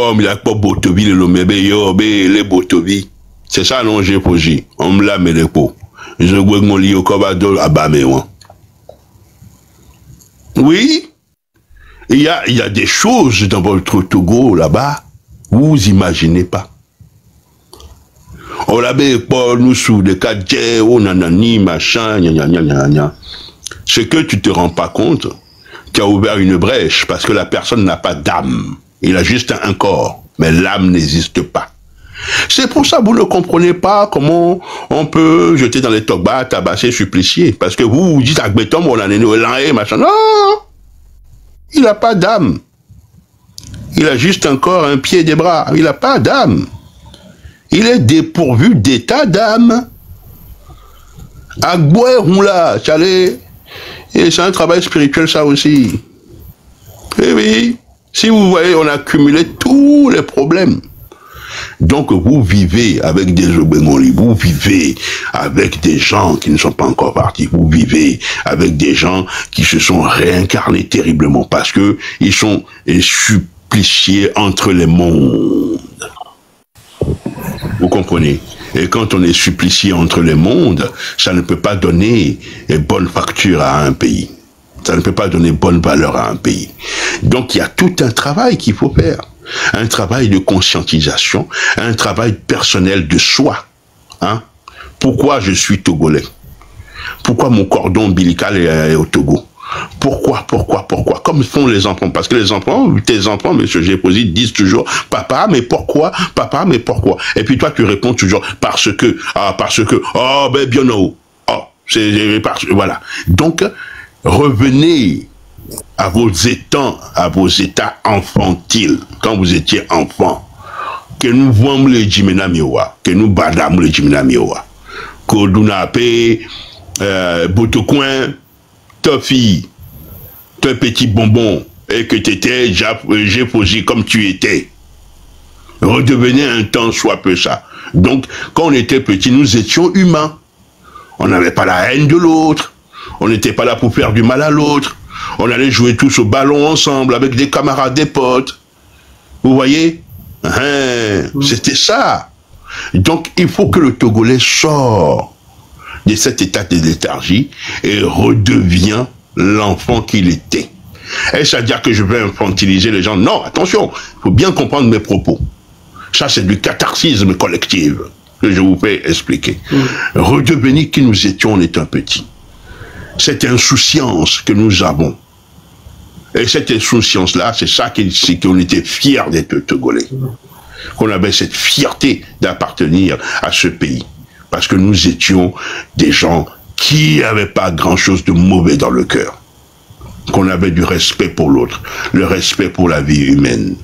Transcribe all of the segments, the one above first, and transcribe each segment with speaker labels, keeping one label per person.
Speaker 1: comme il a pas Botovi, le lomebe, yo, les Botovi. C'est ça, non, j'ai posé. On me l'a mis les pots. Je vois mon lit au cobado à Baméouan. Oui. Il y a des choses dans votre Togo, là-bas, vous imaginez pas. On l'avait pas, nous, sous des cadets, oh, nanani, machin, gna, gna, gna, gna. Ce que tu te rends pas compte, tu as ouvert une brèche parce que la personne n'a pas d'âme. Il a juste un corps, mais l'âme n'existe pas. C'est pour ça que vous ne comprenez pas comment on peut jeter dans les togbas, tabasser, supplicier. Parce que vous dites à Béton, on a un machin. Non! Il n'a pas d'âme. Il a juste un corps, un pied, des bras. Il n'a pas d'âme. Il est dépourvu d'état d'âme. Agboué, roula, chalé. Et c'est un travail spirituel, ça aussi. Eh oui. Si vous voyez, on a accumulé tous les problèmes. Donc, vous vivez avec des Obengoli, vous vivez avec des gens qui ne sont pas encore partis, vous vivez avec des gens qui se sont réincarnés terriblement parce que ils sont suppliciés entre les mondes. Vous comprenez? Et quand on est supplicié entre les mondes, ça ne peut pas donner bonne facture à un pays. Ça ne peut pas donner bonne valeur à un pays. Donc, il y a tout un travail qu'il faut faire. Un travail de conscientisation, un travail personnel de soi. Hein? Pourquoi je suis togolais? Pourquoi mon cordon ombilical est au Togo? Pourquoi? Comme font les enfants. Parce que les enfants, tes enfants, monsieur Géposite, disent toujours, papa, mais pourquoi? Papa, mais pourquoi? Et puis toi, tu réponds toujours, parce que, oh, ben, bien non. Oh, c'est parce que, voilà. Donc, revenez à vos états infantiles, quand vous étiez enfant, que nous voyons les Jimena Miwa, que nous badam les Jimena Miwa, que nous n'avons Botocoin, ta fille, ton petit bonbon, et que tu étais, j'ai posé comme tu étais. Redevenez un temps soit peu ça. Donc, quand on était petit, nous étions humains. On n'avait pas la haine de l'autre. On n'était pas là pour faire du mal à l'autre. On allait jouer tous au ballon ensemble, avec des camarades, des potes. Vous voyez? C'était ça. Donc, il faut que le Togolais sorte de cet état de léthargie et redevient l'enfant qu'il était. Est-ce à dire que je vais infantiliser les gens? Non, attention, il faut bien comprendre mes propos. Ça, c'est du catharsisme collectif que je vous fais expliquer. Redevenir qui nous étions en étant petits. Cette insouciance que nous avons. Et cette insouciance-là, c'est ça qu'on était fiers d'être Togolais. Qu'on avait cette fierté d'appartenir à ce pays. Parce que nous étions des gens qui n'avaient pas grand-chose de mauvais dans le cœur. Qu'on avait du respect pour l'autre, le respect pour la vie humaine.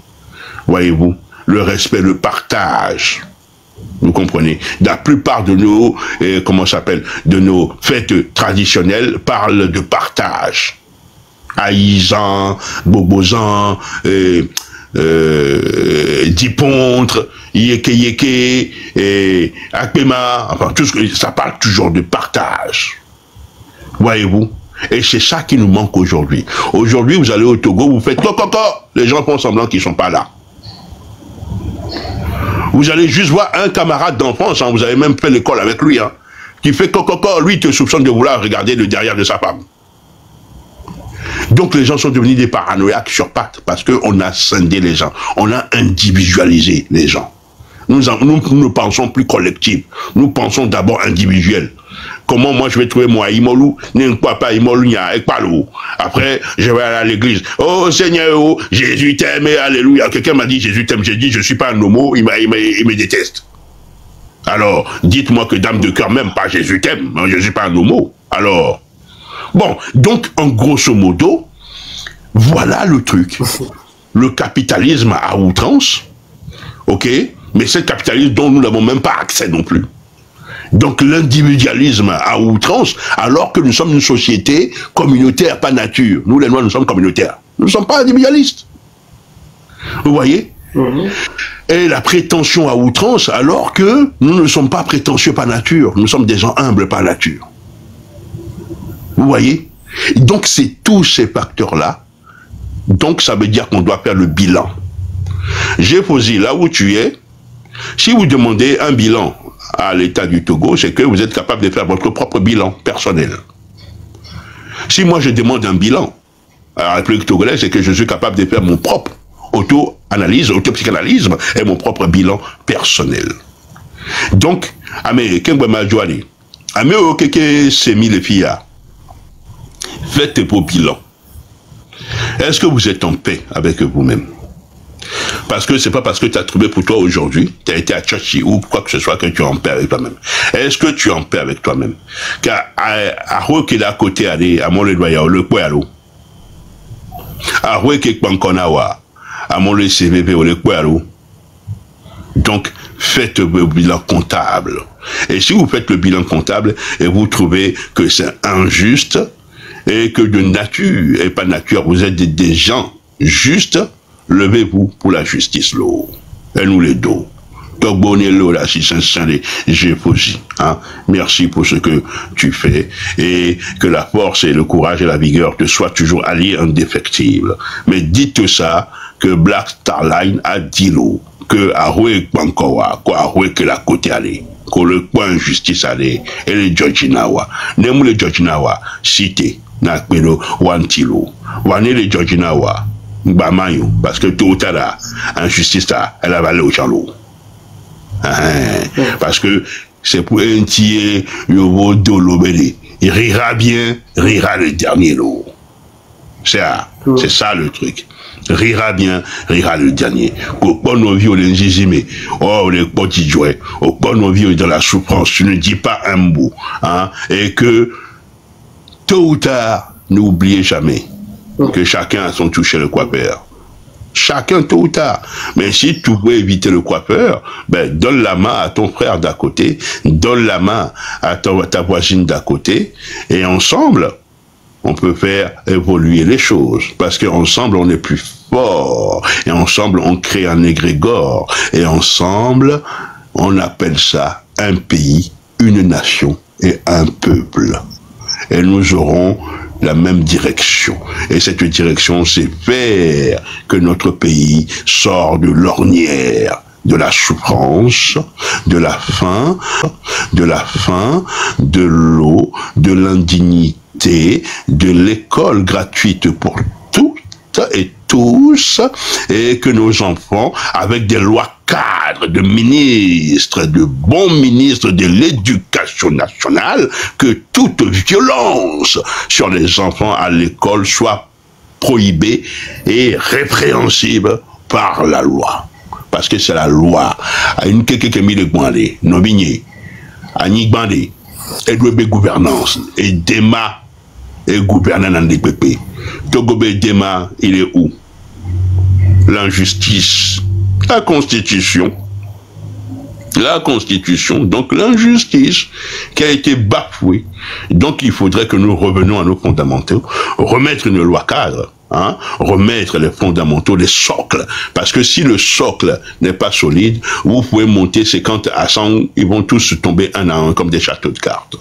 Speaker 1: Voyez-vous, le respect, le partage. Vous comprenez? La plupart de nos, de nos fêtes traditionnelles parlent de partage. Aïzan, Bobozan, Dipontre, Yeke, Akpema, enfin, tout ça parle toujours de partage. Voyez-vous? Et c'est ça qui nous manque aujourd'hui. Aujourd'hui, vous allez au Togo, vous faites coco, les gens font semblant qu'ils ne sont pas là. Vous allez juste voir un camarade d'enfance, hein, vous avez même fait l'école avec lui, hein, qui fait coco, lui il te soupçonne de vouloir regarder le derrière de sa femme. Donc les gens sont devenus des paranoïaques sur pattes, parce qu'on a scindé les gens, on a individualisé les gens. Nous ne pensons plus collectif, nous pensons d'abord individuel. Comment moi je vais trouver moi Imolou, pas Imolou, après je vais aller à l'église. Oh Seigneur, oh, Jésus t'aime, alléluia. Quelqu'un m'a dit Jésus t'aime, j'ai dit je suis pas un homo, il me déteste. Alors, dites-moi que dame de cœur même pas Jésus t'aime, je suis pas un homo. Alors, bon, donc en grosso modo, voilà le truc. Le capitalisme à outrance, ok, mais c'est le capitalisme dont nous n'avons même pas accès non plus. Donc l'individualisme à outrance, alors que nous sommes une société communautaire, pas nature. Nous les Noirs, nous sommes communautaires. Nous ne sommes pas individualistes. Vous voyez? Et la prétention à outrance, alors que nous ne sommes pas prétentieux par nature. Nous sommes des gens humbles par nature. Vous voyez? Donc c'est tous ces facteurs-là. Donc ça veut dire qu'on doit faire le bilan. J'ai posé là où tu es. Si vous demandez un bilan à l'État du Togo, c'est que vous êtes capable de faire votre propre bilan personnel. Si moi je demande un bilan à la République togolaise, c'est que je suis capable de faire mon propre auto-analyse, auto-psychanalyse et mon propre bilan personnel. Donc, faites vos bilans. Est-ce que vous êtes en paix avec vous-même? Parce que c'est pas parce que tu as trouvé pour toi aujourd'hui, tu as été à Tchachi ou quoi que ce soit que tu es en paix avec toi-même. Est-ce que tu es en paix avec toi-même? Car à qui est à côté à mon le quoi à l'eau. À qui est à mon le CVV ou le quoi à l'eau. Donc, faites le bilan comptable. Et si vous faites le bilan comptable et vous trouvez que c'est injuste et que de nature et pas nature, vous êtes des gens justes, levez-vous pour la justice, l'eau. Et nous les dos. Merci pour ce que tu fais et que la force et le courage et la vigueur te soient toujours alliés indéfectibles. Mais dites ça que Black Star Line a dit l'eau, que Aroué Bankowa, Aroué que la côté allée, que le point justice allait, et les Georginawa. N'aimons les Georginawa, cité, Nakpelo, Wantilo. Wané les Georginawa. Parce que tout ou tard, injustice, elle a valé au charlot. Parce que c'est pour un tiers, il rira bien, rira le dernier lot. C'est ça le truc. Rira bien, rira le dernier. Au bon on vit au l'enzizime, oh les petits jouets, au bon on vit dans la souffrance, tu ne dis pas un mot, hein, et que tôt ou tard, n'oubliez jamais que chacun a son toucher le coiffeur. Chacun tôt ou tard. Mais si tu veux éviter le coiffeur, ben donne la main à ton frère d'à côté, donne la main à ta voisine d'à côté, et ensemble, on peut faire évoluer les choses. Parce qu'ensemble, on est plus fort. Et ensemble, on crée un égrégore. Et ensemble, on appelle ça un pays, une nation et un peuple. Et nous aurons la même direction. Et cette direction, c'est faire que notre pays sort de l'ornière de la souffrance, de la faim, de l'eau, de l'indignité, de l'école gratuite pour toutes et tous, et que nos enfants, avec des lois cadres de ministres, de bons ministres de l'éducation nationale, que toute violence sur les enfants à l'école soit prohibée et répréhensible par la loi. Parce que c'est la loi. Une quelque mis le guandé, non vigné, à Nigbandé, et doit gouvernance, et Dema, et gouvernant dans des pépés. Togobé Dema, il est où? L'injustice, la Constitution, donc l'injustice qui a été bafouée. Donc il faudrait que nous revenions à nos fondamentaux, remettre une loi cadre, hein, remettre les fondamentaux, les socles. Parce que si le socle n'est pas solide, vous pouvez monter 50 à 100, ils vont tous tomber un à un comme des châteaux de cartes.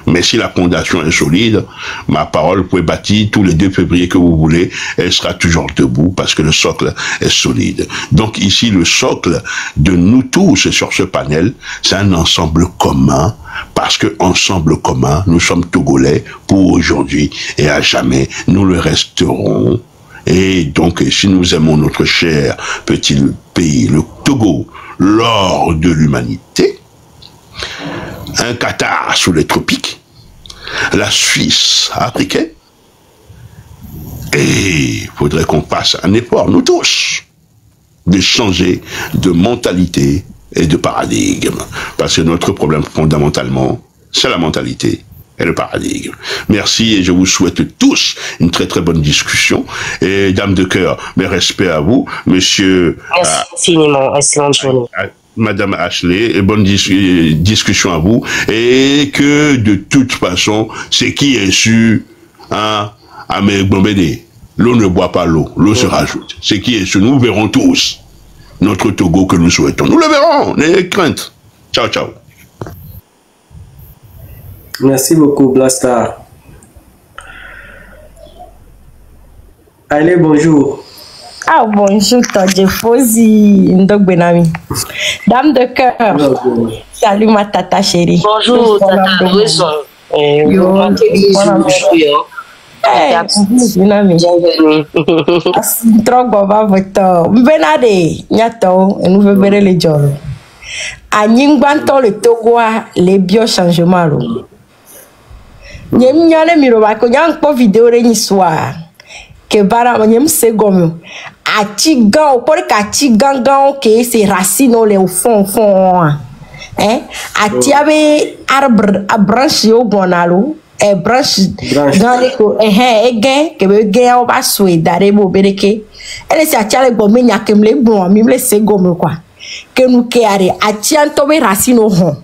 Speaker 1: Mais si la fondation est solide, ma parole, vous pouvez bâtir tous les 2 février que vous voulez, elle sera toujours debout parce que le socle est solide. Donc ici, le socle de nous tous sur ce panel, c'est un ensemble commun, parce que ensemble commun, nous sommes Togolais pour aujourd'hui et à jamais, nous le resterons. Et donc, si nous aimons notre cher petit pays, le Togo, l'or de l'humanité, un Qatar sous les tropiques, la Suisse africaine, et il faudrait qu'on fasse un effort, nous tous, de changer de mentalité et de paradigme. Parce que notre problème fondamentalement, c'est la mentalité et le paradigme. Merci et je vous souhaite tous une très très bonne discussion. Et dame de cœur, mes respects à vous, monsieur...
Speaker 2: Merci infiniment, excellente journée.
Speaker 1: Madame Ashley, et bonne discussion à vous, et que de toute façon, ce qui est sûr, hein, à mes bombédés, l'eau ne boit pas l'eau, l'eau se rajoute. Ce qui est sûr, nous verrons tous notre Togo que nous souhaitons. Nous le verrons, n'ayez crainte. Ciao, ciao.
Speaker 3: Merci beaucoup, Blastar. Allez, bonjour. Ah bonjour, toi, Jeffosi Ndogbenami. Dame de cœur. Salut ma tata chérie.
Speaker 2: Bonjour, tata. Où sont?
Speaker 3: Yo, Benami.
Speaker 2: Bienvenue.
Speaker 3: Trop baba voto. Benade, nyato, nous veut bere le jolo. A nyingbanto le Togoa, les bio-changements. Nyem nyale miroba ko nyang po video re ni soir. Que bara nyem se gomme. A tigan, pour que tigan que c'est racine au fond. Hein? A tiabe arbre a branche au bonalo. E branche dans les co gain que be gain au bas soué dare bo bereke. Elle se a tiale bo me nyakem le bon mi le se gomme quoi. Que nous ke are a tian tobe racine au hon.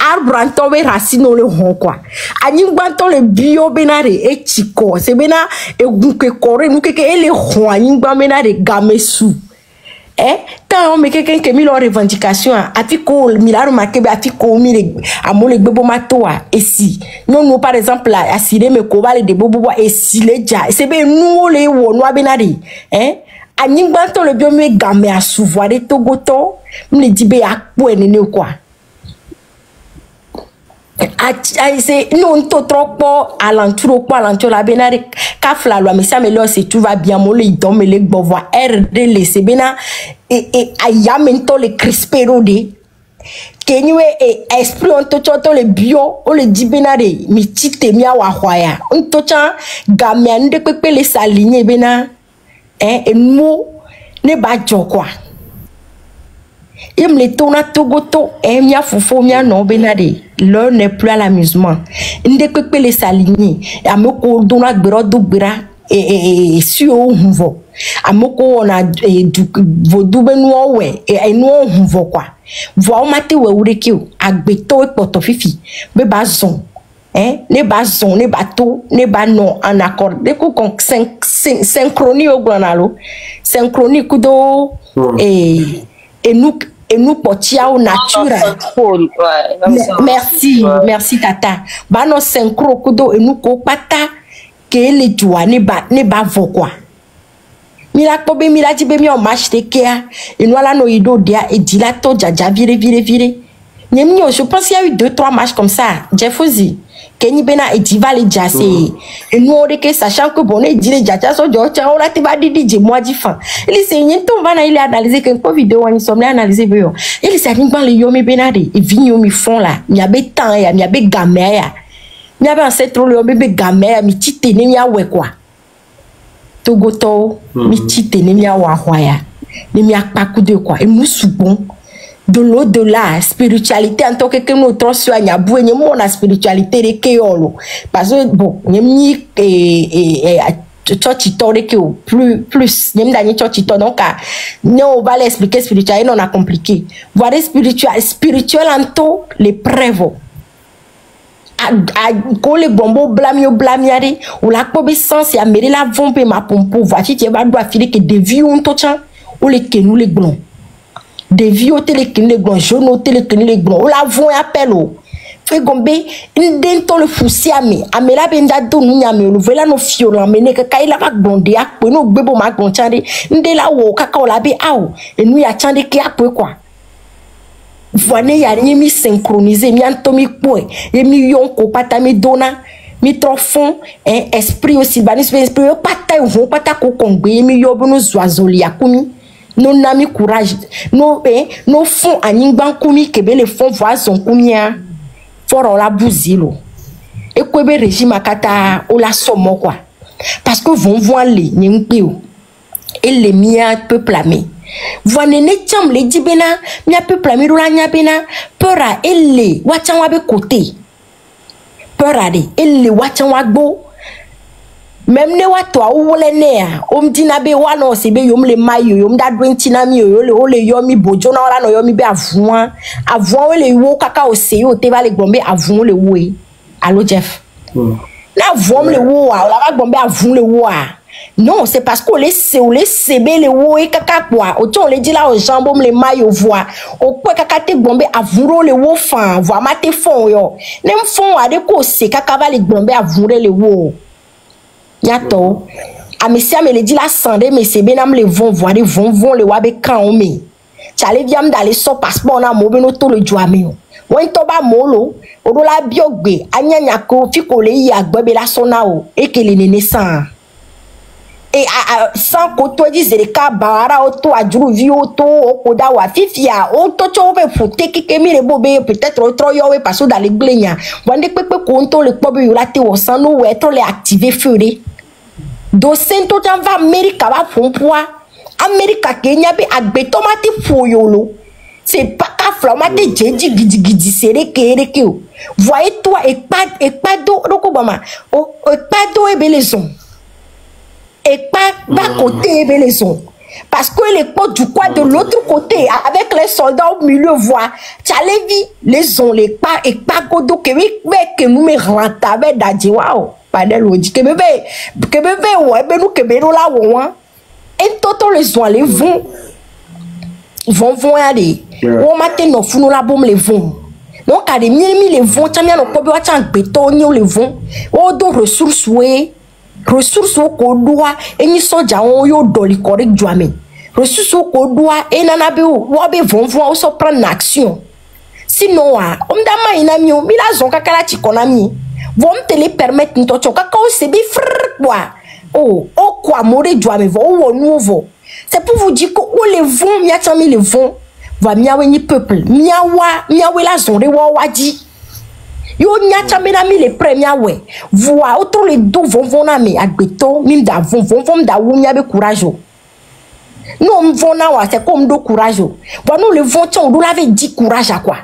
Speaker 3: Arbre en tombé racine le hon quoi. Anyingbanto le bio benare e chiko. C'est bena e gunke kore nuke ke ele hon anyingba benare gamesu. Tant on me quelqu'un qui a mis leur revendication a fait qu'on milaro makebe a fait qu'on mille amole bebo matoa et si non par exemple là assuré me kovale de bobo et si les ja c'est ben nous les wo no benare anyingbanto le bio me game a souvoir de togoto me dit be akpo enene quoi c'est non to trop alentour la benare kafla lo mais ça me là c'est tout va bien mo le don me le bovoir RD le c'est bena et ayamento le crispero de kenwe et esprit on to le bio o le di benare mi tite mi awa hwaya on to cha gamiande pepe le saligné bena et mo ne ba jo quoi il me tourne togoto et mia fufo mia non benade l'heure n'est plus à l'amusement inde pepe les saligner amoko dona gbero do gbera et si o hunvo amoko on a du vodu benu owe et no hunvo quoi vo mate we ureke o agbeto e poto fifi be bazon ne bazon ne bateau ne ba non en accord de ko synchronie au granalo synchronie kudo et nous potiao natura. Merci tata. Ba no synchro kudo et nous ko pata ke le joie ne ba vo quoi. Mila ko be mila ti be mi o match te kea et nous ala no ido dia et dilato jaja vire. Nyemio je pense qu'il y a eu 2-3 matchs comme ça. Jeffosi Kenny Bena et Diva les jassé. Et nous on que sachant que bon et dit les jaja so jo on a te ba DJ moi di fan. Il c'est yen ton va na il analyser que une vidéo on somme analyser bio. Il c'est ring ban le yomi benade et vigno mi fond là. Mi abe temps ya mi abe gamé ya. Mi abe ancêtre le yomi gamé ya mi tite ne mi awe quoi. Togoto mi tite ne mi awa hwaya. Ne mi akpa coup de quoi. Et nous soubon de l'au-delà, spiritualité en tant que nous transsoignons à bout et nous la spiritualité de Kéolo. Parce que bon, nous plus donc on va l'expliquer spirituel on a compliqué. Voilà spirituel en tout les prévôt. Quand les bonbons blamiari ou la cobe sens et amérer la vompe ma pompe voici tu vas doit filer que des vieux on touchant ou les que nous les blonds. Des vieux télécliniques les blancs, jaunes télécliniques les blancs, on la voit appel au. Fait gombe, une dento le foussi à me, à me la benda do nous yame, nous voilà nos fioles, mais ne kaka la blondé, à quoi nous bebo ma gonchade, n'de la wo, kaka la be ao, et nous ya chande qui a quoi. Voilà ya mi synchronisé, mi antomi poe, et mi yonko pata mi dona, mi trop fond, esprit aussi, banis esprit, pata ou pata kokongbe, mi yobo nos oiseaux yakumi. Nos nami courage nos fonds aningban kumi kebe les fonds voisins kumia fort la bouzilo et kwebe régime akata o la somme quoi parce que vont voir les nyempio et les mia peuple amé voine ne cham les dibena mia peuple amé la nyabena pera elle wachan wabe côté pera de elle wachan wagbo même ne watwa wole ne dina be wano se be yom le mayo yom da dwentina mi yo le ole yomi bojo na wala no yomi be avouan le wo kaka o se yo te va le gombe avouan le wo allo Jeff na avouan le wo la va gombe avouan le wo non c'est parce qu'on les sebe le wo e kaka quoi o ton le dit là au jambon le mayo voix o quoi kaka te gombe avouan le wo fan voix mate fond yo nem fond ade ko se kaka va le gombe avouan le wo Nyato. Amesia me le dit la sande mais c'est benam le vont voir les vont le wabe kan me. Chale viam d'aller so passeport na mo beno to le joame. Won to ba molo, odo la biogbe, anya nyako fi ko le yi agbe la sona o e ke le nene san. Et sans koto disait les cas bara auto adjuru vi auto okoda wa fifia auto chobe foute kike mi le bobe peut-être autre yo we passo dans les glenya. Wande pepe konto le pobe yo la te o san no we to le activer feure. Do sento tan va America va fompoa. America Kenya be agbe tomate foyolo. C'est pas qu'à flamate djeji gidi sere kere ke o. Voyez toi et pas do rokobama. O pas do e belezon. Et pas côté belezon. Parce que les potes du quoi de l'autre côté avec les soldats au milieu voient. Tchalevi les ont les pas et pas godo que nous me rentable d'adjiwao. Que bébé ouais ben nous que bébé là ouais et toto les ont les vont aller on matin no funu la bombe les vont donc à des mille les vont chamia no kobe wa chan beton les vont o do ressources au kodwa et ni soja on yo doli correct joame ressources au kodwa et nanabe wa be vont o so prendre action sinon on dama inamio mi la zonka kala ti konami vont te les permettre nous to kaka o se bi frr quoi oh quoi more joame vo o nouveau c'est pour vous dire que les vont mia chami les vont va miawe ni peuple miawe la zonre wa wadi yo nya chami na mi les premiers ouais voix autour les deux vont na mi agbeto mim da vont da wu miabe courage nous on vont na wa c'est comme do courage bon nous les vont on nous l'avait dit courage à quoi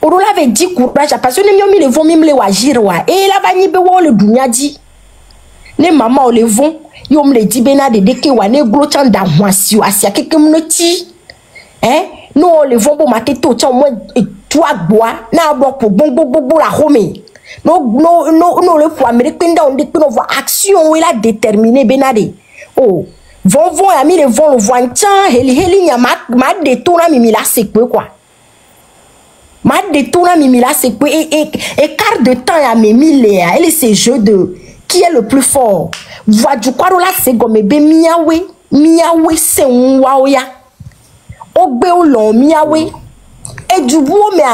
Speaker 3: on nous l'avait dit courage parce que nous mi les vont mim les wajir wa et la va ni be wo le dunya dit ne maman les vont yo me le dit bena de deke wa ne glo chan da hwasi asia keke mnoti no le vont bo maté to chan mo toi bois na bo pour bon la home no le pour américain da on dit que no voit action ou la déterminer bena de oh vont ya mi le vont le voit chan heli nya ma détourna mi la sekwe quoi ma détourna mi la sekwe et quart de temps ya mi le et ces jeux de qui est le plus fort voix du quoi là c'est comme be miawe c'est un waoya ogbe o lo miawe et du bout mais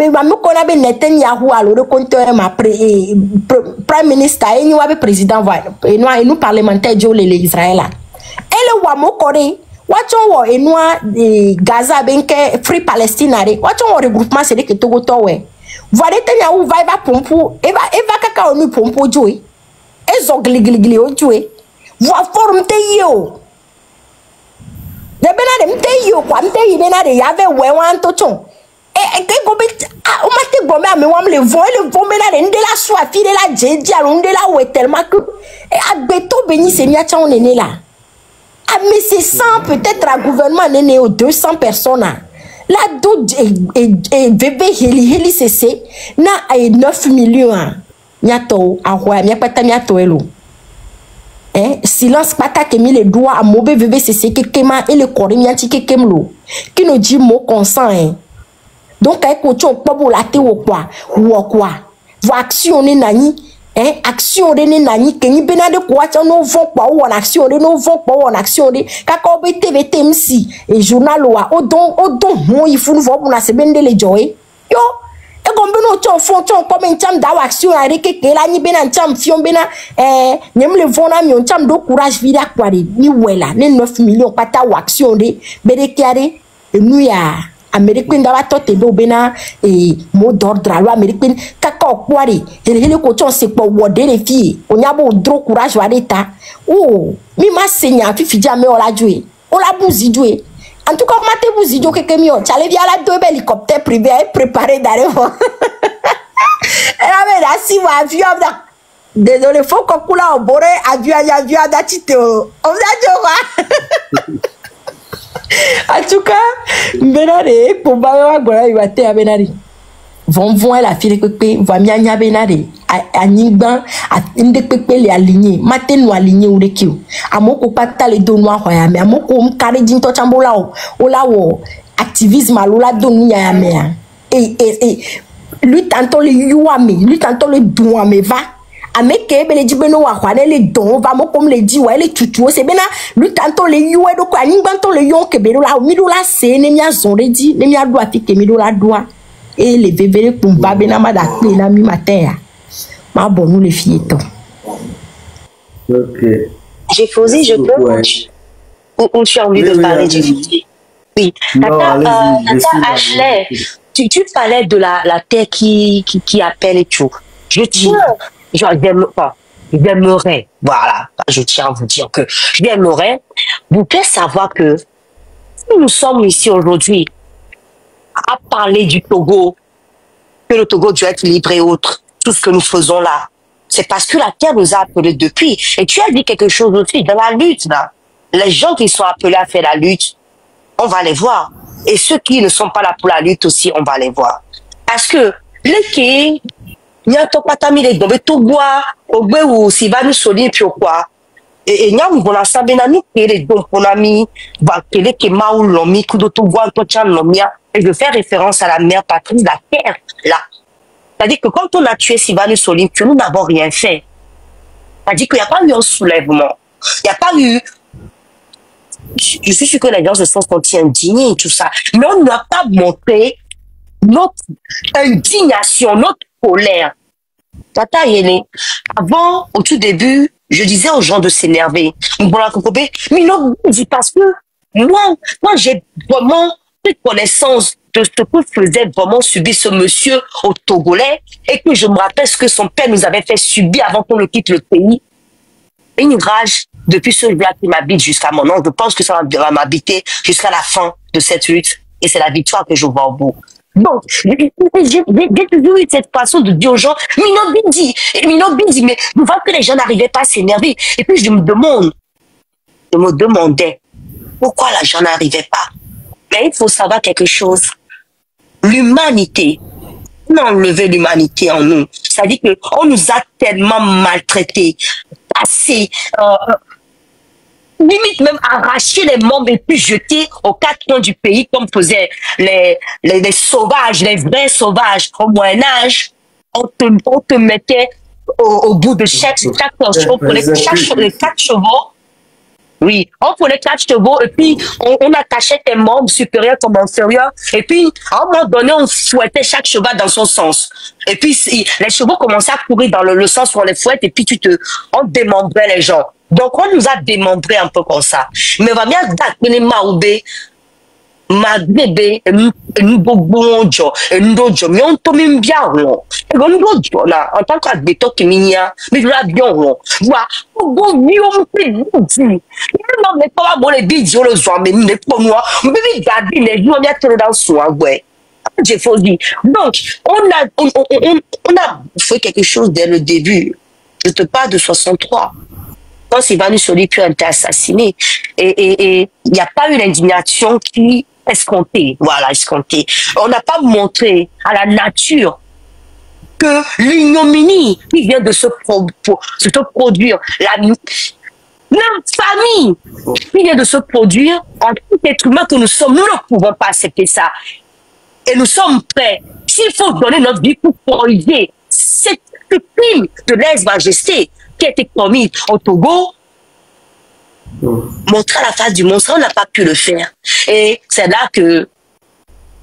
Speaker 3: me connait be Netanyahu alors le compteur ma prime minister et nous avait président et nous parlementaire jo les Israël et le wa mo kore wacho wo et nous Gaza benke Free Palestine are wacho wo regroupement c'est que Togo to we voix Netanyahu va pompo et va kaka onu pompo joy ezo gligligli ojue voix forme te yo de benade mte yo kwa mte yi benade yave we wan to chon e go be o ma te gbo me ame wam le vont benade ndela so afi de la jeji alo ndela we tellement que agbeto beni se nia cha on ene là mais c'est 100 peut-être à gouvernement nene au 200 personnes là do et bébé heli cc na 9 millions Nyato ahoya mia pata nyato elo silence pata que mi les doigts à mauvais bébé c'est ce que kema et le corps mianti que kemlo qui nous dit mot consent donc ay ko cho pobo la te wo kwa vo action ne nani action de ne nani que ni benade ko cha no vont kwa wo action de no vont kwa wo action de kaka obe tvt msi et journal wa odon mo ifu no vo na se bende le joy yo e gombe no chon fon chon comme ncham da action a reke ke la ni bena ncham fion bena nyem le vona mi ncham do courage vida kwari ni wela ne 9 millions pata action de berekiare nous ya américain da wa tote do bena mot d'ordre loi américain kaka kwari hele ko chon se po wode le fie onyabo dro courage wa deta oh mi ma senya fi jamais on la jouer on la bouzi jouer. En tout cas, maté vous dites que mio, t'allais via la deux hélicoptères privés préparés d'arriver. Elle avait là si vous aviez désolé, faut qu'on coule en boré, avion d'atité. On vous a dit en tout cas, Benare, pour Bawa Gora, il va te à Benari. Vont la fille que va mianya Benare. A Niban, a une des pépés les alignés, matin ou aligné ou les kilos. A mon pata les deux noirs, mais à mon com carré d'into chambola ou la ou activisme à l'ola donia mea. Et lui tantôt le yuame, lui tantôt le douame va. ameke be le dit beno wa kwa le don va mo comme le dit ouais le tutu c'est bena lui tantôt le yo e do kwa ni banto le yo ke be la mi do la se ne mi azon le dit ne mi ado afi ke mi do la doa et les bébés pour ba bena ma da pe la mi matin ma bon nous les filles étant.
Speaker 4: OK.
Speaker 2: J'ai posé, je peux.
Speaker 4: Ouais.
Speaker 2: Ou tu as envie de parler du fusil? Oui. Tata Ashley, tu parlais de la terre qui appelle et tout. Je tiens, j'aimerais, voilà, je tiens à vous dire que j'aimerais vous faire savoir que si nous sommes ici aujourd'hui à parler du Togo, que le Togo doit être libre et autres, tout ce que nous faisons là, c'est parce que la terre nous a appelés depuis. Et tu as dit quelque chose aussi, dans la lutte, là, les gens qui sont appelés à faire la lutte, on va les voir. Et ceux qui ne sont pas là pour la lutte aussi, on va les voir. Parce que, les qui, n'y a pas de les gombe tout bois, au bout où s'il va nous soigner, puis quoi. Et n'y a où on a ça, benami, et les dons qu'on a mis, va, que les qui m'a ou l'ont mis, coup de tout bois, tout tient l'ont mis, et je fais référence à la mère patrie, la terre, là. C'est-à-dire que quand on a tué Sylvanus Olympio, nous n'avons rien fait. C'est-à-dire qu'il n'y a pas eu un soulèvement. Il n'y a pas eu... Je suis sûr que les gens se sont sentis indignés et tout ça. Mais on n'a pas montré notre indignation, notre colère. Tata Yele, avant, au tout début, je disais aux gens de s'énerver. Mais non, parce que moi j'ai vraiment pris connaissance de ce que faisait vraiment subir ce monsieur au Togolais et que je me rappelle ce que son père nous avait fait subir avant qu'on le quitte le pays. Une rage depuis ce jour-là qui m'habite jusqu'à mon nom. Je pense que ça va m'habiter jusqu'à la fin de cette lutte et c'est la victoire que je vois au bout. Donc, j'ai toujours eu cette façon de dire aux gens, Minobindi, mais vous voyez que les gens n'arrivaient pas à s'énerver. Et puis je me demandais pourquoi les gens n'arrivaient pas. Mais il faut savoir quelque chose. L'humanité, on a enlevé l'humanité en nous. C'est-à-dire qu'on nous a tellement maltraités, passés, limite même arracher les membres et puis jeter aux quatre coins du pays comme faisaient les sauvages, les vrais sauvages au Moyen-Âge. On te mettait au bout de chaque on prenait les 4 chevaux. Oui, on prenait 4 chevaux et puis on attachait tes membres supérieurs comme inférieurs et puis à un moment donné on fouettait chaque cheval dans son sens. Et puis les chevaux commençaient à courir dans le sens où on les fouette et puis on démembrait les gens. Donc on nous a démembrés un peu comme ça. Mais va bien d'acter maoubé, ma bébé, nous bon jo, nous jo, mais on tombe bien non. Et on nous jo là en tant qu'admetteur qui minia, mais là bien non. Voilà, bon bio me fait dit. Non mais pas bon les bidjo le soir mais ne pas moi. Mais garder les jours bien trop dans soi ouais. J'ai faut dire. Donc on a fait quelque chose dès le début. Je te parle de 63. Quand Sylvanus Olympio a été assassiné et il n'y a pas eu l'indignation qui escomptée. Voilà, escomptée. On n'a pas montré à la nature que l'ignominie qui vient de se produire, l'infamie qui vient de se produire en tout être humain que nous sommes, nous ne pouvons pas accepter ça. Et nous sommes prêts, s'il faut donner notre vie pour corriger ce crime de lèse-majesté qui a été commis au Togo, montrer à la face du monstre, on n'a pas pu le faire. Et c'est là que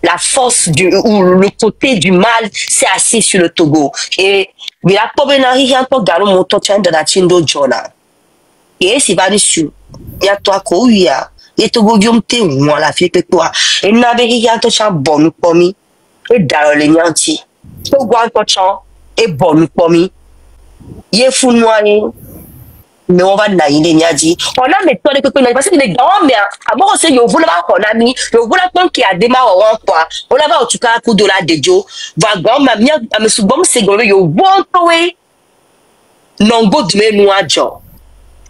Speaker 2: la force ou le côté du mal s'est assis sur le Togo. Et il a pas bien arrivé un peu dans mon temps de la Tindo Jona. Et c'est pas dessus. Il y a toi quoi, il y a Togo Diomte ou moi la fille quoi. Et n'avait rien de chant bon pour moi. Et dans les nianti. Togo un chant et bon pour moi. Il est fou noyé. Mais on va naïr les niadi. On a méthode que parce que les grands-mères, avant c'est yo vous là on a mis, yo vous là qui a démarré en quoi. On a va en tout cas pour de la déjo. Va grand-mère me soubom c'est gros yo vont toé. Non go de nous adjo.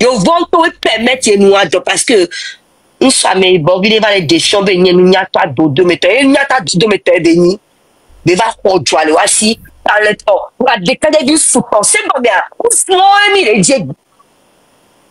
Speaker 2: Yo vont toé permettre nous adjo parce que une famille bon il va les défier ben n'y a pas de méthode, il n'y a pas de méthode ni. Mais va quoi tu aller aussi dans le temps. Va décaler du sous c'est bon bien. On se met les dieux.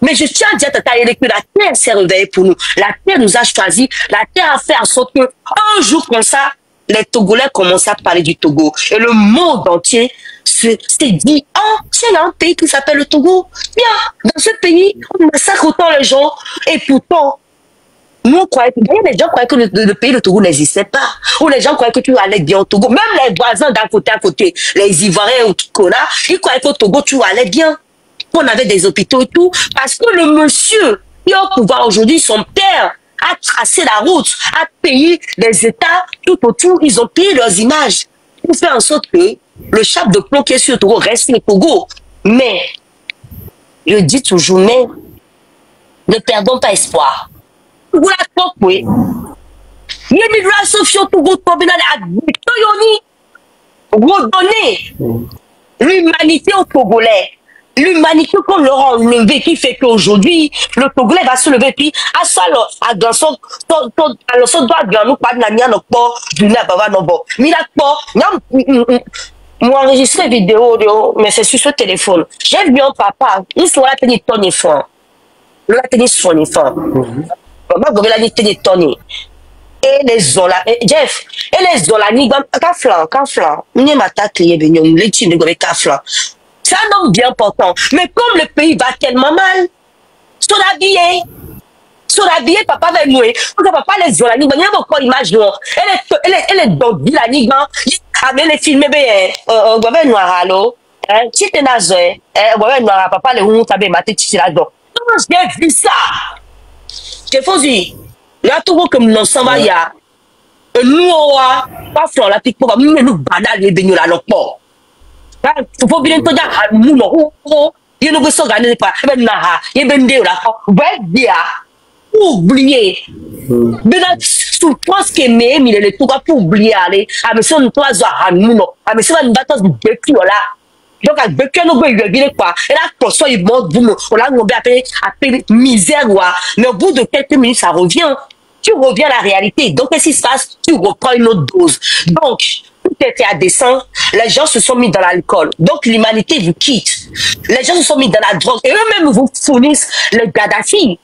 Speaker 2: Mais je tiens à dire que la terre s'est réveillée pour nous. La terre nous a choisis. La terre a fait en sorte que un jour comme ça, les Togolais commençaient à parler du Togo. Et le monde entier s'est dit, ah, c'est là un pays qui s'appelle le Togo. Bien, dans ce pays, on massacre autant les gens. Et pourtant, nous, on croyait que les gens croyaient que le pays de Togo n'existait pas. Ou les gens croyaient que tu allais bien au Togo. Même les voisins d'à côté, les Ivoiriens ou Kikona, ils croyaient qu'au Togo, tu allais bien. On avait des hôpitaux et tout. Parce que le monsieur qui est au pouvoir aujourd'hui, son père, a tracé la route, a payé les États tout autour. Ils ont payé leurs images pour faire en sorte que le chape de plomb qui est sur le Togo reste le Togo. Mais, je dis toujours, mais ne perdons pas espoir. Vous la comprenez? L'immigration Togo redonner l'humanité aux Togolais. L'humanité qu'on leur a enlevé qui fait qu'aujourd'hui, le Togolais va se lever puis à ça, à son doigt de nous, pas de la mienne, du nabava, non bon. Mais là, moi, enregistré vidéo, mais c'est sur ce téléphone. J'ai vu un papa, il soit là, tenir ton enfant. Le tenir son enfant. Maman, vous avez tenir ton enfant. Et les Zola, Jeff, et les Zola, ni Kaflan, ni m'attaque, les Bénions, les Tines, les Kaflan. C'est un homme bien portant. Mais comme le pays va tellement mal, sur l'habillé, papa va mourir. Parce que papa, les Zola, ni il y a encore image noire. Elle est dans la ni elle est filmée, on va noir, allô, si t'es nazé, on va noir, papa, les roux, t'as bien maté, tu sais là-dedans. Comment j'ai vu ça? J'ai dit, là, tout le monde comme l'ensemble, va y a. Nous, on va, pas faire la pique pour nous banal, les baignons là, non pas. Il faut bien te dire, nous, non, il ne veut pas gagner pas, il y a bien là, ouais, bien, oublier. Mais là, je pense que même, il est tout pour oublier, aller, à monsieur, nous, toi, à nous, non, à monsieur, nous, battons du bécu, là. Donc, avec bécu, nous, il veut bien quoi. Et là, pour ça, il monte, boum, on l'a appelé misère, mais au bout de quelques minutes, ça revient. Tu reviens à la réalité. Donc, qu'est-ce qui se passe? Tu reprends une autre dose. Donc, tout était à dessein. Les gens se sont mis dans l'alcool. Donc, l'humanité vous quitte. Les gens se sont mis dans la drogue. Et eux-mêmes vous fournissent le Gaddafi.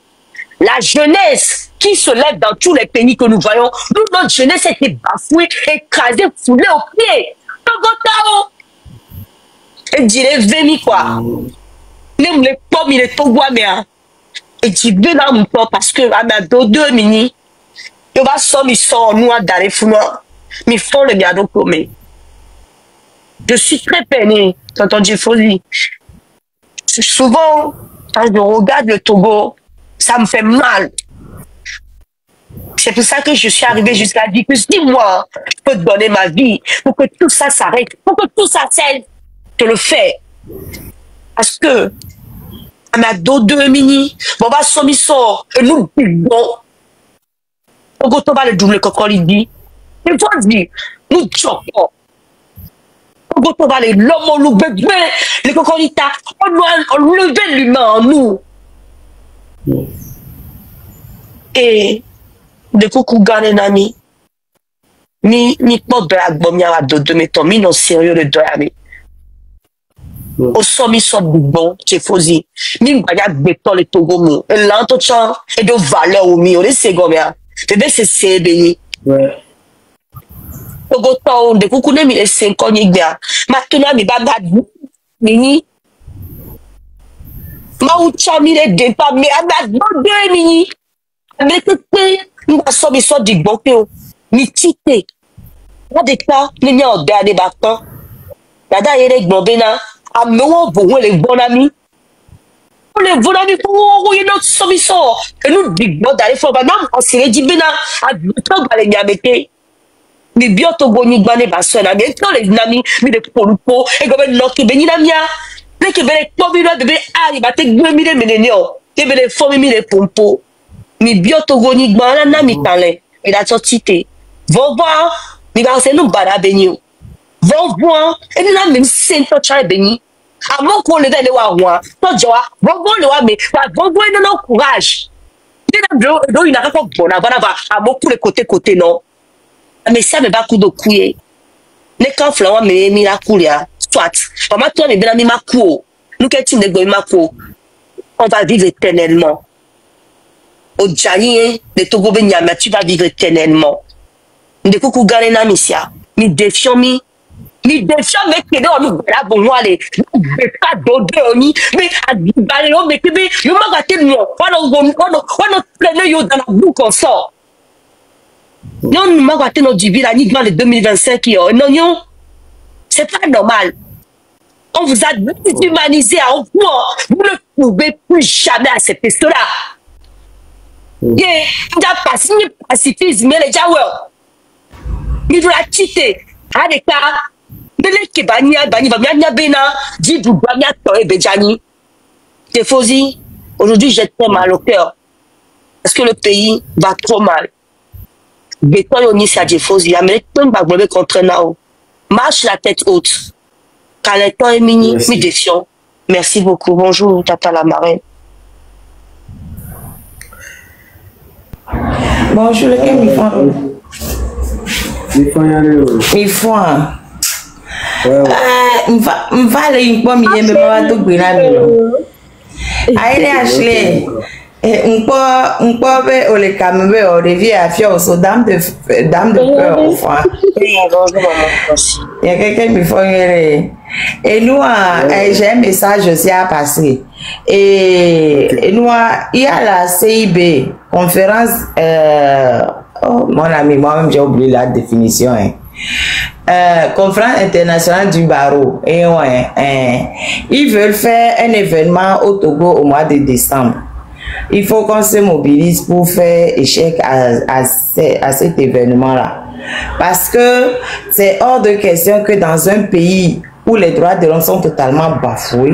Speaker 2: La jeunesse qui se lève dans tous les pays que nous voyons. Nous, notre jeunesse a été bafouée, écrasée, foulée au pied. Togotao. Et dirait, Vémi, quoi. Les pommes, il est Togois, mais, et tu veux là, mon père, parce que, à ma deux mini, il va sortir, ils sont nous, dans les fous, mais font le miado comme. Je suis très peiné, tonton Jeffosi. Souvent, quand je regarde le Togo, ça me fait mal. C'est pour ça que je suis arrivé jusqu'à dire que si moi, je peux te donner ma vie pour que tout ça s'arrête, pour que tout ça cesse, je le fais. Parce que, à ma deux mini, bon, va sommi sort, et nous, bon, on va le double comme il dit. Il faut dire, nous, tchopons. On va l'homme, on nous bébé, les cocorita, on doit lever l'humain en nous. Et, de coucou, gane nani, ni pas de la bomia de mettons, mi non sérieux de dormir. Au sommet, sont bon, c'est fausi. Mi m'baya béton le Togo mou. Et l'anto chan, et de valeur au mi, on est ségomia. Bébé, c'est béni. Ouais. Togo ton, de coucou, ne mi les 5 ans, ni bien. Maintenant, mi baba, mini. Ma ou chan, mi les dépas, mais à ma deux mini. Mais que nous sommes sur du bon que ni tité. Moi des cas, les miens ont des bâtons. Dada y est les globena. À nous bon les bons amis. Pour les bons amis pour envoyer notre solution. Et nous dit bon d'aller faire non on s'est dit bena à tout va les miamete. Mais bien to goni gbané basona mais quand les amis mais des polpo et comme non que beni na mia. Les que bene tobi no bébé ari ba te gbe mi de menenio. Te bene formi mi de pompo. Mi biotogoni gbana na mi tale et la sortité vont voir mi va c'est nous bana beni vont voir et là même c'est to try beni avant qu'on le donne wa wa to joa vont voir le wa mais vont voir non courage il n'a pas bon avant à beaucoup les côté non mais ça me va coup de couiller les quand flawa me mi la coulia soit maman toi me bien mi ma coup nous qu'est-il de go ma coup on va vivre éternellement. Au Djani, de Togo Benyama, tu vas vivre éternellement. de coucou gane na misia. Mi défiant mi défiant mais que on la bon moi les pas d'odeur ni mais à balé on mais que yo ma gâté non on plein yo dans la boue comme ça. Non ma gâté no du la ni dans les 2025 yo non c'est pas normal. On vous a déshumanisé à un point. Vous ne pouvez plus jamais accepter cela. Il y a pas signé pacifisme, mais les gens, ils doivent la quitter. À l'état, de l'équipe, aujourd'hui, j'ai très mal au cœur. Parce que le pays va trop mal. Béton, on y s'est dit, Fosi, Américain, va vous contre nous. Marche la tête haute. Quand le temps est mini, mi défiant. Merci beaucoup. Bonjour, Tata la marraine.
Speaker 3: Bonjour, lequel mi font? Mi font. M'va aller une mi yeme ma to gbina mi lo. Aile Ashley. On peut au les camembert au revient à fier aux dame de peur au fond. Il y a quelqu'un qui me fait et nous j'ai un message aussi à passer et nous il y a la CIB conférence oh, mon ami moi-même j'ai oublié la définition conférence internationale du barreau et ouais ils veulent faire un événement au Togo au mois de décembre. Il faut qu'on se mobilise pour faire échec à cet événement-là. Parce que c'est hors de question que dans un pays où les droits de l'homme sont totalement bafoués,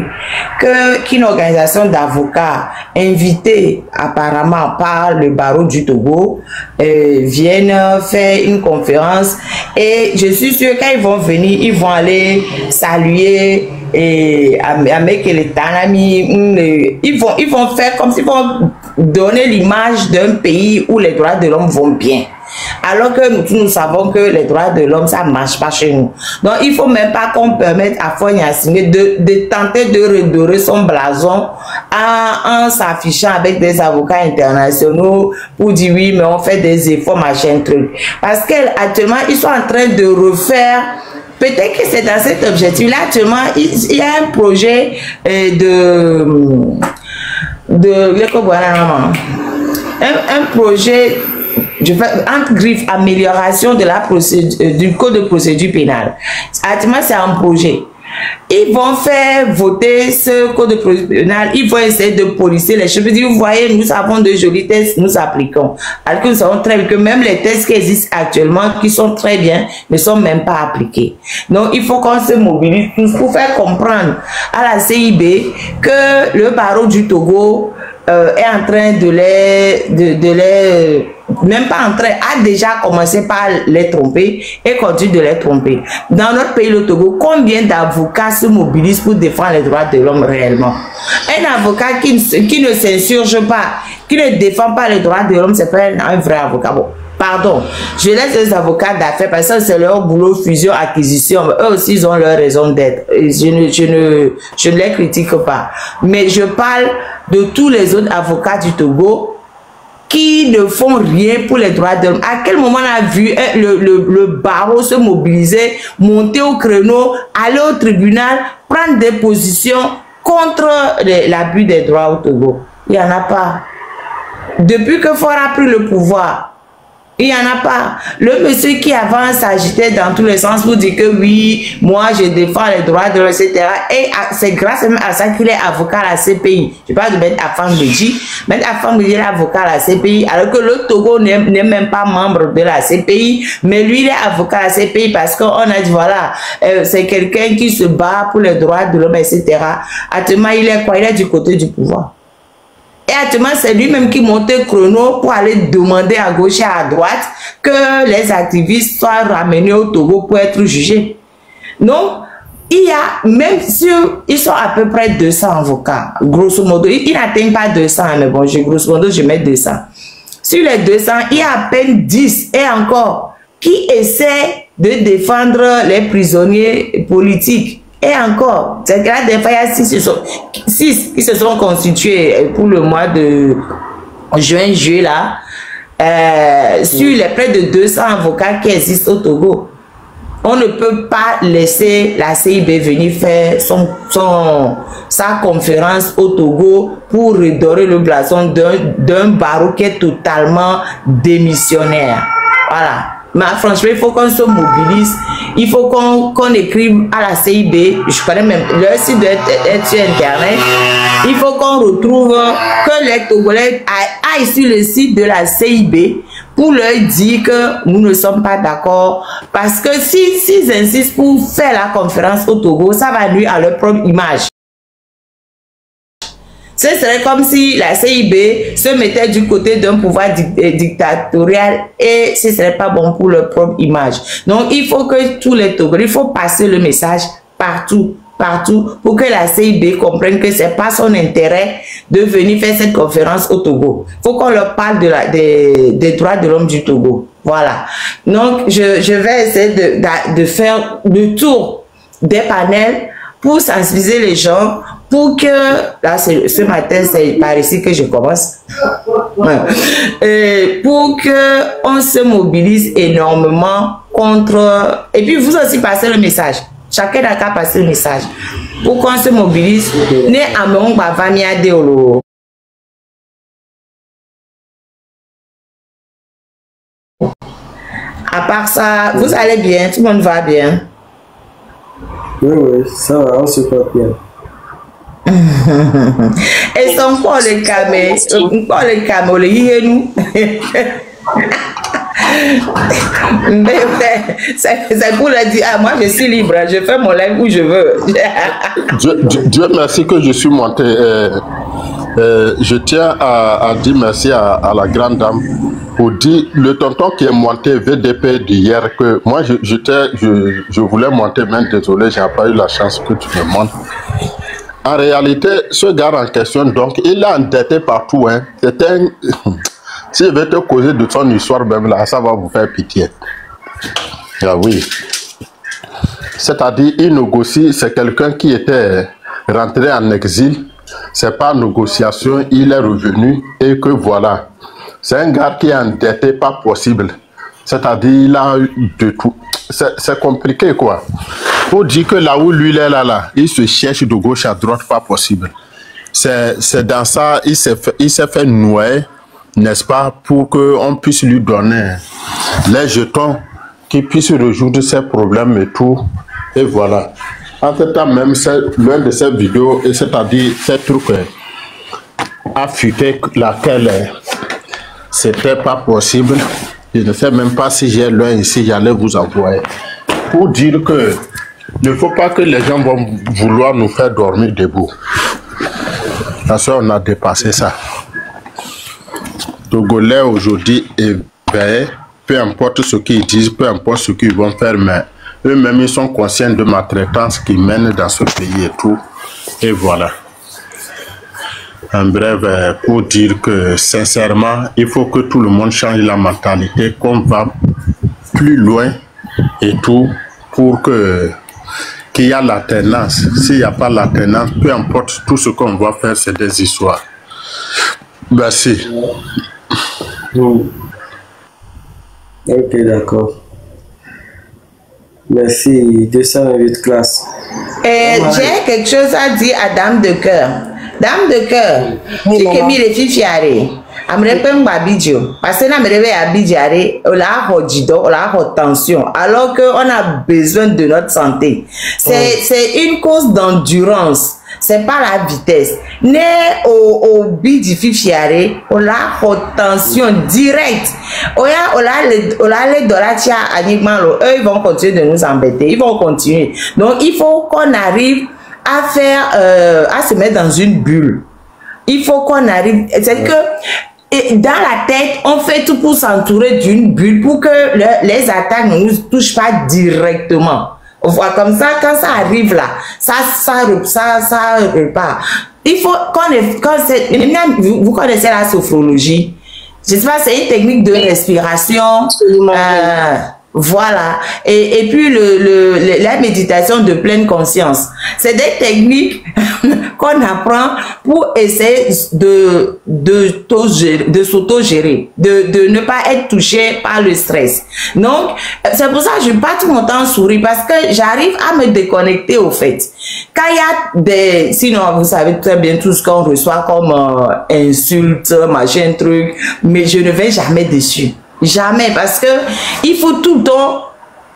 Speaker 3: qu'une organisation d'avocats invitée apparemment par le barreau du Togo vienne faire une conférence. Et je suis sûre quand ils vont venir, ils vont aller saluer et avec les Tanami, ils vont faire comme s'ils vont donner l'image d'un pays où les droits de l'homme vont bien. Alors que nous savons que les droits de l'homme, ça ne marche pas chez nous. Donc, il ne faut même pas qu'on permette à Foy Gnassingbé de tenter de redorer son blason en s'affichant avec des avocats internationaux pour dire oui, mais on fait des efforts, machin, truc. Parce qu'actuellement, ils sont en train de refaire. Peut-être que c'est dans cet objectif-là, actuellement, il y a un projet un projet entre griffes, amélioration de la procédure, du code de procédure pénale. Actuellement, c'est un projet. Ils vont faire voter ce code de procédure pénale. Ils vont essayer de policer les choses. Vous voyez, nous avons de jolis tests, nous appliquons. Alors que nous savons très bien que même les tests qui existent actuellement, qui sont très bien, ne sont même pas appliqués. Donc, il faut qu'on se mobilise tous pour faire comprendre à la CIB que le barreau du Togo est en train de les même pas en train, a déjà commencé par les tromper et continue de les tromper. Dans notre pays, le Togo, combien d'avocats se mobilisent pour défendre les droits de l'homme réellement? Un avocat qui ne s'insurge pas, qui ne défend pas les droits de l'homme, c'est pas un vrai avocat. Bon, pardon, je laisse les avocats d'affaires parce que c'est leur boulot, fusion, acquisition. Eux aussi, ils ont leur raison d'être. Je ne les critique pas. Mais je parle de tous les autres avocats du Togo qui ne font rien pour les droits de l'homme. À quel moment on a vu le barreau se mobiliser, monter au créneau, aller au tribunal, prendre des positions contre l'abus des droits au Togo? Il n'y en a pas. Depuis que Faure a pris le pouvoir, il n'y en a pas. Le monsieur qui avant s'agitait dans tous les sens pour dire que oui, moi je défends les droits de l'homme, etc. Et c'est grâce à ça qu'il est avocat à la CPI. Je parle de M. Afang Béji. M. Afang Béji est avocat à la CPI, alors que le Togo n'est même pas membre de la CPI, mais lui il est avocat à la CPI parce qu'on a dit voilà, c'est quelqu'un qui se bat pour les droits de l'homme, etc. Actuellement, il est quoi? Il est du côté du pouvoir. Et actuellement, c'est lui-même qui montait chrono pour aller demander à gauche et à droite que les activistes soient ramenés au Togo pour être jugés. Donc, il y a, même si ils sont à peu près 200 avocats, grosso modo, ils n'atteignent pas 200, mais bon, grosso modo, je mets 200. Sur les 200, il y a à peine 10 et encore qui essaient de défendre les prisonniers politiques. Et encore, c'est que là, des fois, il y a 6 qui se sont constitués pour le mois de juin, juillet, là.
Speaker 4: sur les près de 200 avocats qui existent au Togo. On ne peut pas laisser la CIB venir faire sa conférence au Togo pour redorer le blason d'un barreau qui est totalement démissionnaire. Voilà. Mais franchement, il faut qu'on se mobilise. Il faut qu'on écrive à la CIB. Je connais même leur site doit être sur Internet. Il faut qu'on retrouve que les Togolais aillent sur le site de la CIB pour leur dire que nous ne sommes pas d'accord. Parce que s'ils insistent pour faire la conférence au Togo, ça va nuire à leur propre image. Ce serait comme si la CIB se mettait du côté d'un pouvoir dictatorial et ce ne serait pas bon pour leur propre image. Donc, il faut que tous les Togolais, il faut passer le message partout, pour que la CIB comprenne que ce n'est pas son intérêt de venir faire cette conférence au Togo. Il faut qu'on leur parle des droits de l'homme du Togo. Voilà. Donc, je vais essayer de faire le tour des panels pour sensibiliser les gens, pour que, là ce matin c'est par ici que je commence, pour que on se mobilise énormément contre, et puis vous aussi passez le message, chacun n'a qu'à passer le message, pour qu'on se mobilise, ne amon bavamia deolo. À part ça, vous allez bien, tout le monde va bien?
Speaker 5: Oui, ça va, on se porte bien.
Speaker 4: Et son quoi le camé, c'est pour le dire, ah, moi je suis libre, je fais mon live où je veux.
Speaker 6: Dieu merci que je suis monté. Je tiens à dire merci à la grande dame pour dire le tonton qui est monté VDP d'hier que moi je voulais monter, mais désolé, j'ai pas eu la chance que tu me montres. En réalité, ce gars en question, donc, il a endetté partout. Hein. Si je vais te causer de son histoire, même là, ça va vous faire pitié. Ah oui. C'est-à-dire, il négocie, c'est quelqu'un qui était rentré en exil. C'est par négociation, il est revenu et que voilà. C'est un gars qui est endetté, pas possible. C'est-à-dire, il a eu de tout. C'est compliqué, quoi. Pour dire que là où lui, il est là, il se cherche de gauche à droite, pas possible. C'est dans ça, il s'est fait nouer, n'est-ce pas, pour qu'on puisse lui donner les jetons qui puissent résoudre ses problèmes et tout. Et voilà. En ce temps même, l'un de ces vidéos, c'est-à-dire ces trucs affûtés, laquelle c'était pas possible. Je ne sais même pas si j'ai l'un ici, j'allais vous envoyer. Pour dire que il ne faut pas que les gens vont vouloir nous faire dormir debout. Parce qu'on a dépassé ça. Togolais aujourd'hui éveillés, peu importe ce qu'ils disent, peu importe ce qu'ils vont faire, mais eux-mêmes ils sont conscients de ma traitance qui mène dans ce pays et tout. Et voilà. En bref, pour dire que sincèrement, il faut que tout le monde change la mentalité, qu'on va plus loin et tout, pour qu'il y a l'alternance. S'il n'y a pas l'alternance, peu importe, tout ce qu'on va faire, c'est des histoires. Merci.
Speaker 5: Ok, d'accord. Merci. 208 classes.
Speaker 4: J'ai quelque chose à dire à Dame de Cœur. Dame de Cœur, j'ai que mis les filles fiarées. Parce que on a tension alors qu'on a besoin de notre santé. C'est une cause d'endurance, c'est pas la vitesse. Né au bidi fifiare, on a tension directe. On a les dollars eux ils vont continuer de nous embêter, ils vont continuer. Donc il faut qu'on arrive à faire à se mettre dans une bulle. Il faut qu'on arrive, c'est que et dans la tête, on fait tout pour s'entourer d'une bulle pour que les attaques ne nous touchent pas directement. On voit comme ça, quand ça arrive là, ça repart. Il faut vous connaissez la sophrologie. Je sais pas, c'est une technique de respiration. Voilà. Et puis la méditation de pleine conscience. C'est des techniques qu'on apprend pour essayer de s'auto-gérer, de ne pas être touché par le stress. Donc, c'est pour ça que je passe tout mon temps à sourire parce que j'arrive à me déconnecter au fait. Quand il y a des... Sinon, vous savez très bien tout ce qu'on reçoit comme insultes, machin, truc, mais je ne vais jamais dessus. Jamais, parce que il faut tout le temps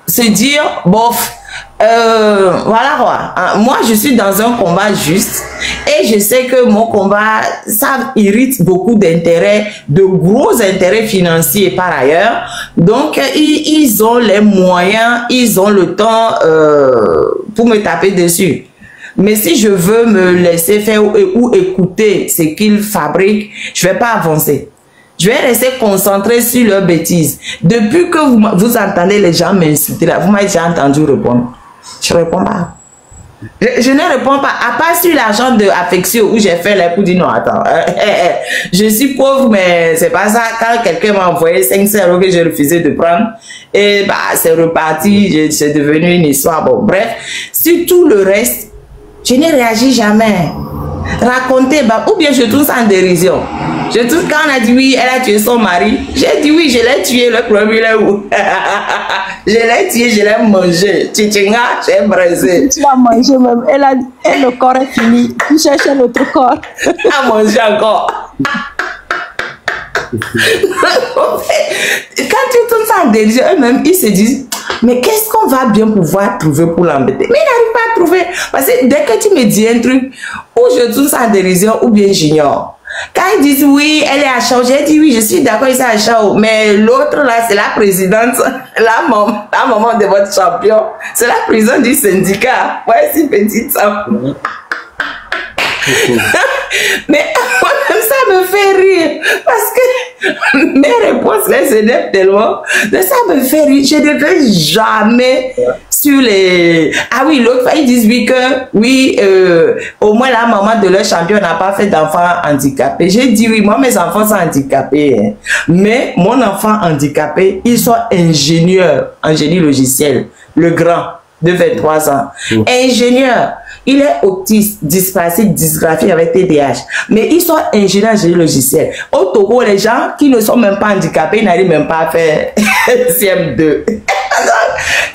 Speaker 4: se dire, bof, voilà quoi. Moi, je suis dans un combat juste et je sais que mon combat, ça irrite beaucoup d'intérêts, de gros intérêts financiers par ailleurs. Donc, ils ont les moyens, ils ont le temps pour me taper dessus. Mais si je veux me laisser faire ou écouter ce qu'ils fabriquent, je vais pas avancer. Je vais rester concentré sur leurs bêtises. Depuis que vous entendez les gens m'insulter, vous m'avez déjà entendu répondre. Je ne réponds pas. Je ne réponds pas. À part sur l'argent de Affectio où j'ai fait les pour dire non, attends. Je suis pauvre, mais c'est pas ça. Quand quelqu'un m'a envoyé 500 € que j'ai refusé de prendre, et bah, c'est reparti. C'est devenu une histoire. Bon, bref. Sur tout le reste, je n'ai réagi jamais. Raconter, bah, ou bien je trouve ça en dérision. Je trouve quand on a dit oui, elle a tué son mari. J'ai dit oui, je l'ai tué, le premier là où. Je l'ai tué, je l'ai mangé. Tchitchinga, j'ai braisé.
Speaker 3: Tu l'as mangé même. Et le corps est fini. Tu cherches un autre corps.
Speaker 4: À manger encore. Quand tu tournes ça en dérision, eux-mêmes, ils se disent, mais qu'est-ce qu'on va bien pouvoir trouver pour l'embêter? Mais ils n'arrivent pas à trouver. Parce que dès que tu me dis un truc, ou je tourne ça en dérision, ou bien j'ignore. Quand ils disent oui, elle est à Chao, j'ai dit oui, je suis d'accord, ils sont à Chao. Mais l'autre là, c'est la présidente, la maman de votre champion. C'est la présidente du syndicat. Ouais, c'est petite ça. Mais ça me fait rire parce que mes réponses là s'énervent tellement. Ça me fait rire. Je ne vais jamais sur les... Ah oui, l'autre fois ils disent oui que oui, au moins la maman de leur champion n'a pas fait d'enfant handicapé. J'ai dit oui, moi mes enfants sont handicapés. Hein. Mais mon enfant handicapé, ils sont ingénieurs en génie logiciel. Le grand de 23 ans. Ingénieur. Il est autiste, dyspraxique, dysgraphie avec TDAH. Mais ils sont ingénieurs en génie logiciel. Au Togo, les gens qui ne sont même pas handicapés, ils n'arrivent même pas à faire CM2.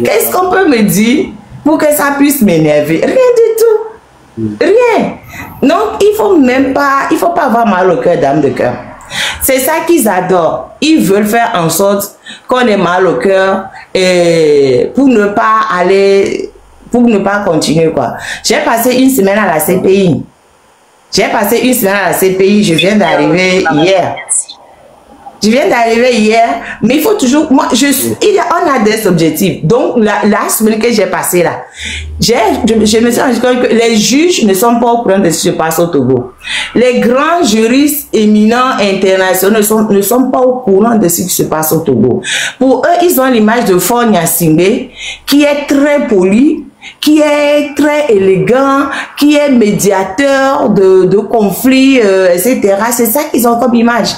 Speaker 4: Qu'est-ce qu'on peut me dire pour que ça puisse m'énerver? Rien du tout. Rien. Donc, il faut pas avoir mal au cœur, dame de cœur. C'est ça qu'ils adorent. Ils veulent faire en sorte qu'on ait mal au cœur et pour ne pas aller... Pour ne pas continuer, quoi. J'ai passé une semaine à la CPI. Je viens d'arriver hier. Mais il faut toujours... Moi, on a des objectifs. Donc, la semaine que j'ai passée là, je me suis rendu compte que les juges ne sont pas au courant de ce qui se passe au Togo. Les grands juristes éminents internationaux ne sont pas au courant de ce qui se passe au Togo. Pour eux, ils ont l'image de Faure Gnassingbé, qui est très poli, qui est très élégant, qui est médiateur de conflits, etc. C'est ça qu'ils ont comme image.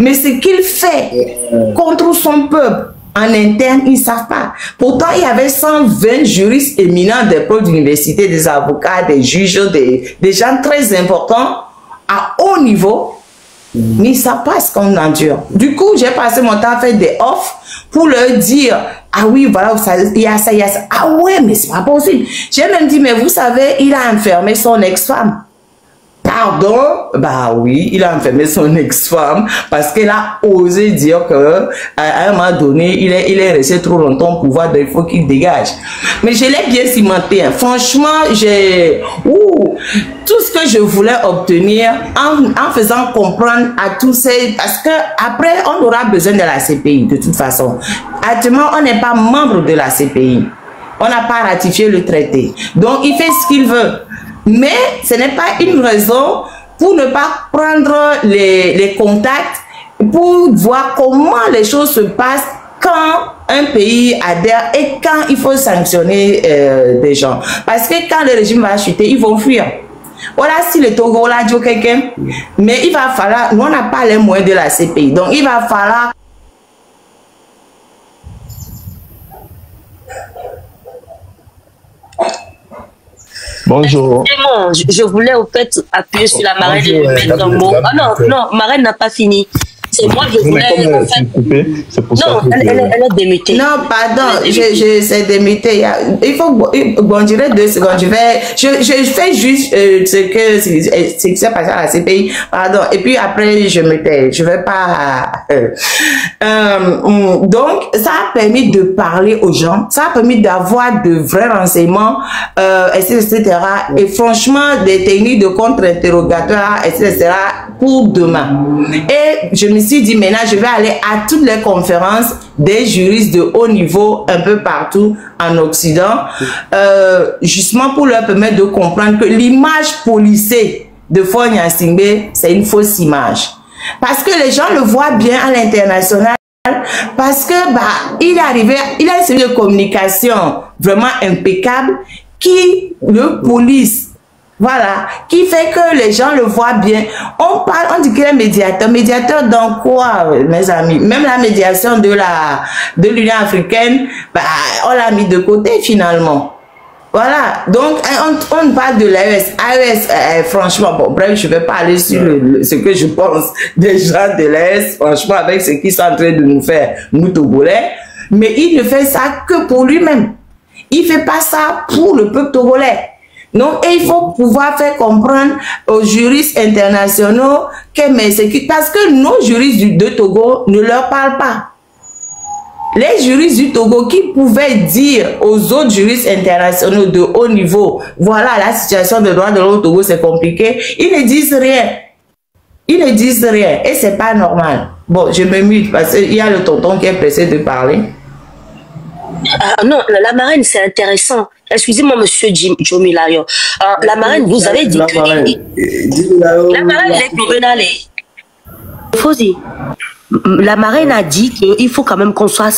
Speaker 4: Mais ce qu'il fait contre son peuple, en interne, ils ne savent pas. Pourtant, il y avait 120 juristes éminents des pôles d'université, des avocats, des juges, des gens très importants à haut niveau. Mais ils ne savent pas ce qu'on endure. Du coup, j'ai passé mon temps à faire des offres pour leur dire, ah oui, voilà, il y a ça, il y a ça. Ah ouais, mais c'est pas possible. J'ai même dit, mais vous savez, il a enfermé son ex-femme. Pardon? Bah oui, il a enfermé son ex-femme parce qu'elle a osé dire que à un moment donné, il est resté trop longtemps au pouvoir, donc il faut qu'il dégage. Mais je l'ai bien cimenté. Hein. Franchement, tout ce que je voulais obtenir en faisant comprendre à tous ces... Parce que après, on aura besoin de la CPI de toute façon. Actuellement, on n'est pas membre de la CPI. On n'a pas ratifié le traité. Donc, il fait ce qu'il veut. Mais ce n'est pas une raison pour ne pas prendre les contacts pour voir comment les choses se passent quand un pays adhère et quand il faut sanctionner des gens. Parce que quand le régime va chuter, ils vont fuir. Voilà, si le Togo l'a dit quelqu'un, mais il va falloir, nous on n'a pas les moyens de la CPI, donc il va falloir
Speaker 7: Bonjour.
Speaker 2: Vraiment, je voulais au fait appuyer sur la marraine et lui mettre un mot. Ah non, non, marraine n'a pas fini. C'est moi, je voulais. En fait...
Speaker 7: C'est pour ça
Speaker 2: Non,
Speaker 7: que
Speaker 2: elle est démutée.
Speaker 4: Non, pardon, c'est démuté. Il faut, bon, je dirais 2 secondes. Je fais juste ce qui s'est passé à la CPI. Pardon. Et puis après, je me tais. Je vais pas. Donc, ça a permis de parler aux gens. Ça a permis d'avoir de vrais renseignements, etc. Et franchement, des techniques de contre-interrogatoire, etc. pour demain. Et je me suis dit, maintenant, je vais aller à toutes les conférences des juristes de haut niveau un peu partout en Occident, justement pour leur permettre de comprendre que l'image policée de Faure Gnassingbé, c'est une fausse image. Parce que les gens le voient bien à l'international, parce que bah, il est arrivé, il a une série de communication vraiment impeccable qui le police. Voilà, qui fait que les gens le voient bien. On parle, on dit qu'il est médiateur. Médiateur dans quoi, mes amis? Même la médiation de l'Union africaine, bah, on l'a mis de côté finalement. Voilà, donc on parle de l'AES. AES, franchement, bon, bref, je vais pas aller sur ce que je pense des gens de l'AES, franchement, avec ce qu'ils sont en train de nous faire, nous Togolais. Mais il ne fait ça que pour lui-même. Il fait pas ça pour le peuple togolais. Donc, il faut pouvoir faire comprendre aux juristes internationaux que parce que nos juristes de Togo ne leur parlent pas. Les juristes du Togo qui pouvaient dire aux autres juristes internationaux de haut niveau, voilà, la situation de droit de l'homme au Togo, c'est compliqué, ils ne disent rien. Ils ne disent rien et c'est pas normal. Bon, je me mute parce qu'il y a le tonton qui est pressé de parler.
Speaker 2: Non, la marraine, c'est intéressant. Excusez-moi, monsieur Jomi Layo. La marraine, vous avez dit que... La marraine, elle est pour aller. Fauzi. La marraine a dit qu'il faut quand même qu'on soit...